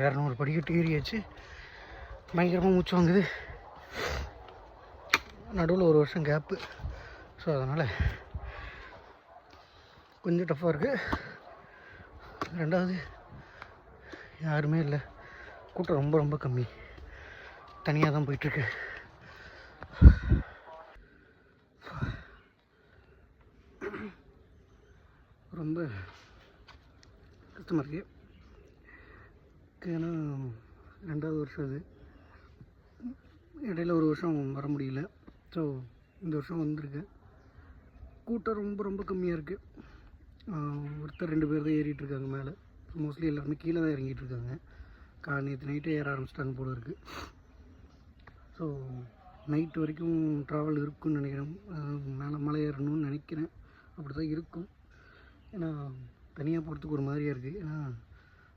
200 படிக்கட்டு ஏறியாச்சு. பயங்கரமாக மூச்சு வாங்குது. நடுவில் ஒரு வருஷம் கேப்பு. ஸோ அதனால் கொஞ்சம் டஃப்பாக இருக்குது. ரெண்டாவது யாருமே இல்லை, கூட்டம் ரொம்ப ரொம்ப கம்மி. தனியாக தான் போயிட்டுருக்கு. ரொம்ப கஷ்டமாக இருக்குது. ஏன்னா 2வது வருஷம் அது. இடையில ஒரு வருஷம் வர முடியல. ஸோ இந்த வருஷம் வந்திருக்கு. கூட்டம் ரொம்ப ரொம்ப கம்மியாக இருக்குது. ஒருத்தர் 2 பேர் தான் ஏறிட்டுருக்காங்க மேலே. மோஸ்ட்லி எல்லாருமே கீழே தான் இறங்கிட்டுருக்காங்க. நேற்று நைட்டே ஏற ஆரம்பிச்சிட்டாங்க போல இருக்குது. ஸோ நைட் வரைக்கும் ட்ராவல் இருக்குன்னு நினைக்கிறேன். மேலே மலை ஏறணும்னு நினைக்கிறேன். அப்படி தான் இருக்கும். ஏன்னா தனியாக போகிறதுக்கு ஒரு மாதிரியாக இருக்குது. ஏன்னா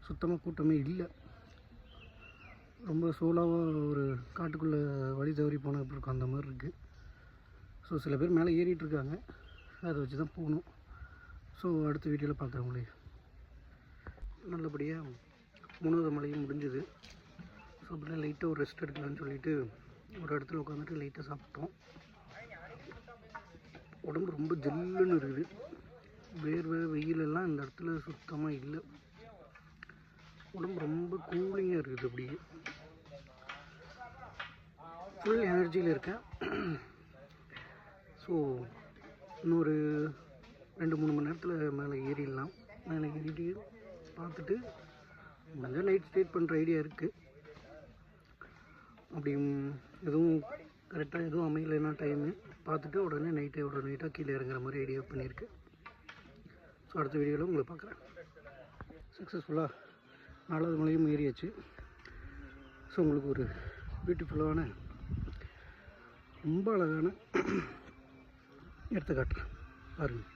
சுத்தமாக கூட்டமே இல்லை. ரொம்ப சோலாவாக ஒரு காட்டுக்குள்ளே வழி தவறி போனால் எப்படி இருக்கும் அந்த மாதிரி இருக்குது. ஸோ சில பேர் மேலே ஏறிட்டுருக்காங்க. அதை வச்சு தான் போகணும். ஸோ அடுத்த வீடியோவில் பார்க்குறவங்களே. நல்லபடியாக 3வது மலையும் முடிஞ்சுது. ஸோ அப்படின்னா லைட்டாக ஒரு ரெஸ்ட் எடுக்கலான்னு சொல்லிட்டு ஒரு இடத்துல உட்காந்துட்டு லைட்டாக சாப்பிட்டோம். உடம்பு ரொம்ப ஜில்லுன்னு இருக்குது. வேர்வை வெயிலெல்லாம் இந்த இடத்துல சுத்தமாக இல்லை. உடம்பு ரொம்ப கூலிங்காக இருக்குது. அப்படியே ஃபுல் எனர்ஜியில் இருக்கேன். ஸோ இன்னொரு 2-3 மணி நேரத்தில் மேலே ஏறிடலாம். மேலே ஏறிட்டு பார்த்துட்டு முடிஞ்சால் நைட் ஸ்டே பண்ணுற ஐடியா இருக்குது. அப்படி எதுவும் கரெக்டாக எதுவும் அமையலைன்னா டைமு பார்த்துட்டு உடனே நைட்டாக கீழே இறங்குற மாதிரி ஐடியா பண்ணியிருக்கு. ஸோ அடுத்த வீடியோவில் உங்களை பார்க்குறேன். சக்ஸஸ்ஃபுல்லாக 4வது மலையும் ஏறியாச்சு. ஸோ உங்களுக்கு ஒரு பியூட்டிஃபுல்லான ரொம்ப அழகான இடத்த காட்டுறேன் பாருங்கள்.